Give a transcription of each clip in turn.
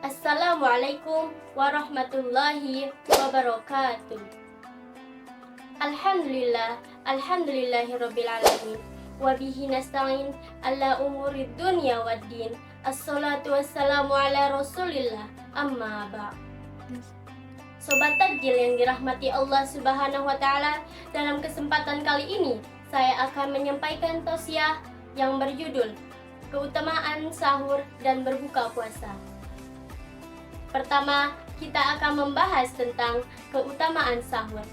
Assalamualaikum warahmatullahi wabarakatuh. Alhamdulillahirabbil alamin. Wa bihi nasta'in ala umurid dunya waddin. Assalatu wassalamu ala Rasulillah. Amma ba'd. Sobat Takjil yang dirahmati Allah Subhanahu wa taala, dalam kesempatan kali ini saya akan menyampaikan tausiah yang berjudul Keutamaan Sahur dan Berbuka Puasa. Pertama, kita akan membahas tentang keutamaan sahur.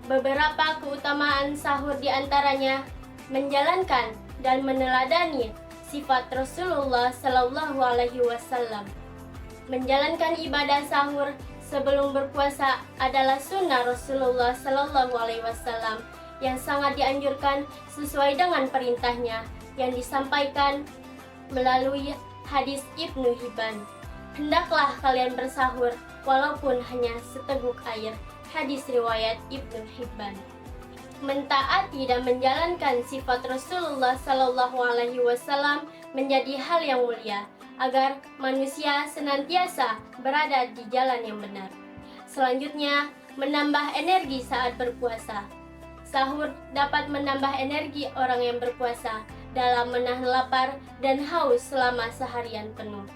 Beberapa keutamaan sahur diantaranya menjalankan dan meneladani sifat Rasulullah Sallallahu Alaihi Wasallam. Menjalankan ibadah sahur sebelum berpuasa adalah sunnah Rasulullah Sallallahu Alaihi Wasallam yang sangat dianjurkan sesuai dengan perintahnya yang disampaikan melalui hadis Ibnu Hibban. Hendaklah kalian bersahur walaupun hanya seteguk air. Hadis riwayat Ibnu Hibban. Mentaati dan menjalankan sifat Rasulullah Sallallahu Alaihi Wasallam menjadi hal yang mulia agar manusia senantiasa berada di jalan yang benar. Selanjutnya, menambah energi saat berpuasa. Sahur dapat menambah energi orang yang berpuasa dalam menahan lapar dan haus selama seharian penuh.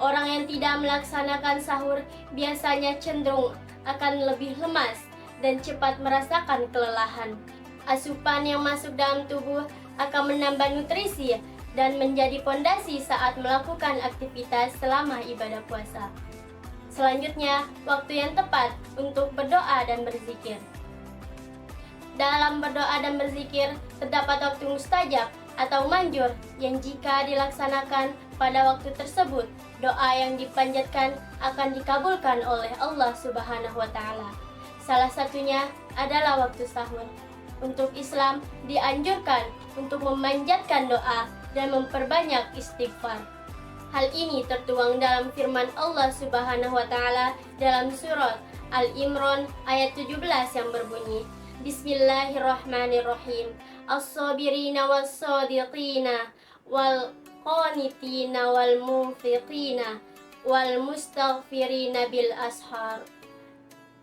Orang yang tidak melaksanakan sahur biasanya cenderung akan lebih lemas dan cepat merasakan kelelahan. Asupan yang masuk dalam tubuh akan menambah nutrisi dan menjadi pondasi saat melakukan aktivitas selama ibadah puasa. Selanjutnya, waktu yang tepat untuk berdoa dan berzikir. Dalam berdoa dan berzikir, terdapat waktu mustajab atau manjur yang jika dilaksanakan pada waktu tersebut, doa yang dipanjatkan akan dikabulkan oleh Allah Subhanahu wa taala. Salah satunya adalah waktu sahur. Untuk Islam dianjurkan untuk memanjatkan doa dan memperbanyak istighfar. Hal ini tertuang dalam firman Allah Subhanahu wa taala dalam surat Al-Imran ayat 17 yang berbunyi, Bismillahirrahmanirrahim. As-sabirina was-sadiqina wal qanitina wal munfiqina wal mustaghfirina bil ashar.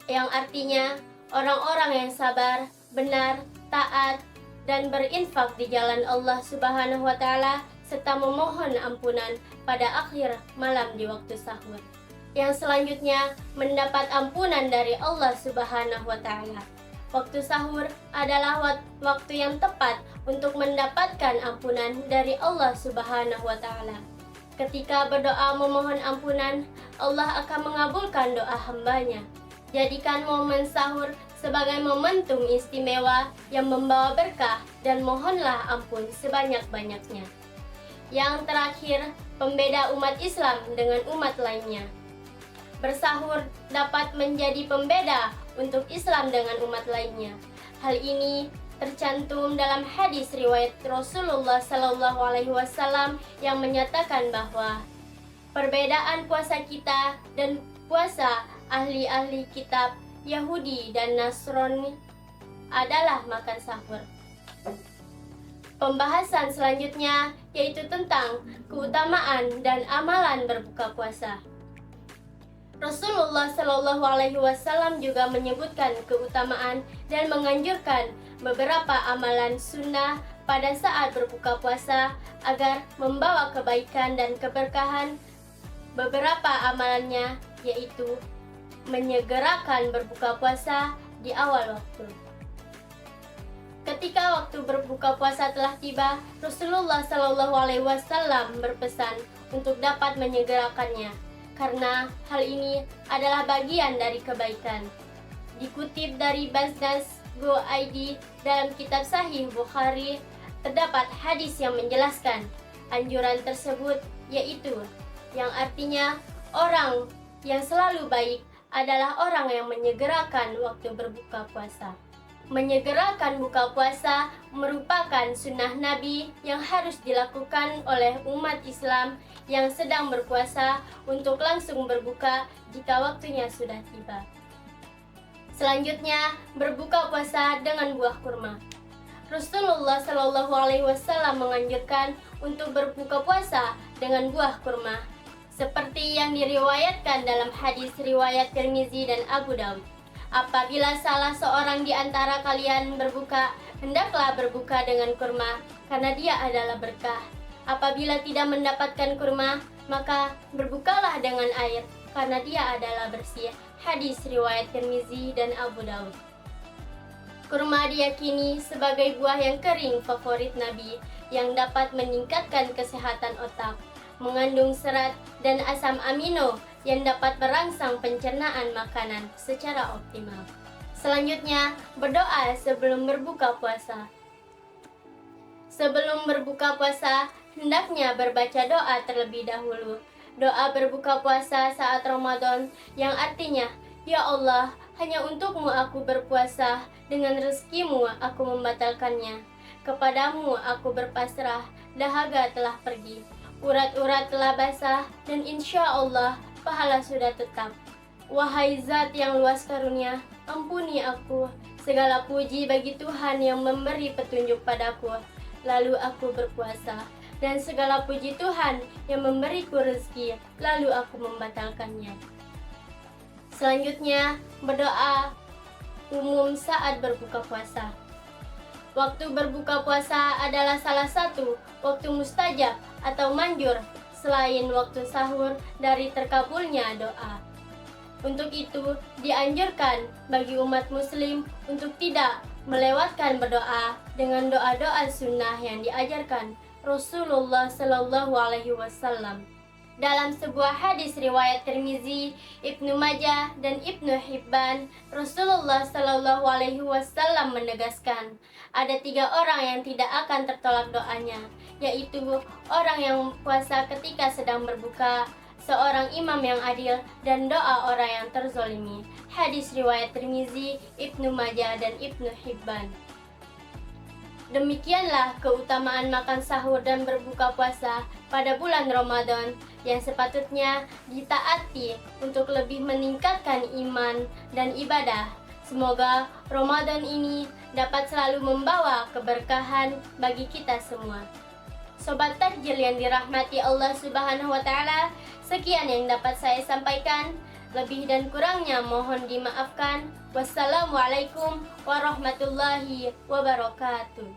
Yang artinya orang-orang yang sabar, benar, taat dan berinfak di jalan Allah Subhanahu wa taala serta memohon ampunan pada akhir malam di waktu sahur. Yang selanjutnya mendapat ampunan dari Allah Subhanahu wa taala. Waktu sahur adalah waktu yang tepat untuk mendapatkan ampunan dari Allah Subhanahu wa taala. Ketika berdoa memohon ampunan, Allah akan mengabulkan doa hambanya. Jadikan momen sahur sebagai momentum istimewa yang membawa berkah dan mohonlah ampun sebanyak-banyaknya. Yang terakhir, pembeda umat Islam dengan umat lainnya. Bersahur dapat menjadi pembeda untuk Islam dengan umat lainnya. Hal ini tercantum dalam hadis riwayat Rasulullah Sallallahu Alaihi Wasallam yang menyatakan bahwa perbedaan puasa kita dan puasa ahli-ahli kitab Yahudi dan Nasrani adalah makan sahur. Pembahasan selanjutnya yaitu tentang keutamaan dan amalan berbuka puasa. Rasulullah Shallallahu Alaihi Wasallam juga menyebutkan keutamaan dan menganjurkan beberapa amalan sunnah pada saat berbuka puasa agar membawa kebaikan dan keberkahan. Beberapa amalannya yaitu menyegerakan berbuka puasa di awal waktu. Ketika waktu berbuka puasa telah tiba, Rasulullah Shallallahu Alaihi Wasallam berpesan untuk dapat menyegerakannya, karena hal ini adalah bagian dari kebaikan. Dikutip dari Basnas.go.id dalam kitab Sahih Bukhari, terdapat hadis yang menjelaskan anjuran tersebut, yaitu yang artinya orang yang selalu baik adalah orang yang menyegerakan waktu berbuka puasa. Menyegerakan buka puasa merupakan sunnah Nabi yang harus dilakukan oleh umat Islam yang sedang berpuasa untuk langsung berbuka jika waktunya sudah tiba. Selanjutnya, berbuka puasa dengan buah kurma. Rasulullah Shallallahu Alaihi Wasallam menganjurkan untuk berbuka puasa dengan buah kurma, seperti yang diriwayatkan dalam hadis riwayat Tirmizi dan Abu Daud. Apabila salah seorang di antara kalian berbuka, hendaklah berbuka dengan kurma, karena dia adalah berkah. Apabila tidak mendapatkan kurma, maka berbukalah dengan air, karena dia adalah bersih. Hadis riwayat Tirmizi dan Abu Daud. Kurma diyakini sebagai buah yang kering favorit Nabi, yang dapat meningkatkan kesehatan otak, mengandung serat dan asam amino yang dapat merangsang pencernaan makanan secara optimal. Selanjutnya, berdoa sebelum berbuka puasa. Sebelum berbuka puasa, hendaknya berbaca doa terlebih dahulu. Doa berbuka puasa saat Ramadan yang artinya, "Ya Allah, hanya untukmu aku berpuasa, dengan rezekimu aku membatalkannya. Kepadamu aku berpasrah, dahaga telah pergi. Urat-urat telah basah, dan insya Allah pahala sudah tetap. Wahai Zat yang luas karunia, ampuni aku. Segala puji bagi Tuhan yang memberi petunjuk padaku. Lalu aku berpuasa. Dan segala puji Tuhan yang memberiku rezeki, lalu aku membatalkannya." Selanjutnya, berdoa umum saat berbuka puasa. Waktu berbuka puasa adalah salah satu waktu mustajab atau manjur selain waktu sahur dari terkabulnya doa. Untuk itu, dianjurkan bagi umat muslim untuk tidak melewatkan berdoa dengan doa-doa sunnah yang diajarkan Rasulullah Shallallahu Alaihi Wasallam. Dalam sebuah hadis riwayat Tirmizi, Ibnu Majah dan Ibnu Hibban, Rasulullah Shallallahu Alaihi Wasallam menegaskan, ada 3 orang yang tidak akan tertolak doanya, yaitu orang yang puasa ketika sedang berbuka, seorang imam yang adil, dan doa orang yang terzolimi. Hadis riwayat Tirmizi, Ibnu Majah dan Ibnu Hibban. Demikianlah keutamaan makan sahur dan berbuka puasa pada bulan Ramadan yang sepatutnya ditaati untuk lebih meningkatkan iman dan ibadah. Semoga Ramadan ini dapat selalu membawa keberkahan bagi kita semua. Sobat Takjil yang dirahmati Allah Subhanahu wa Ta'ala, sekian yang dapat saya sampaikan. Lebih dan kurangnya mohon dimaafkan. Wassalamualaikum warahmatullahi wabarakatuh.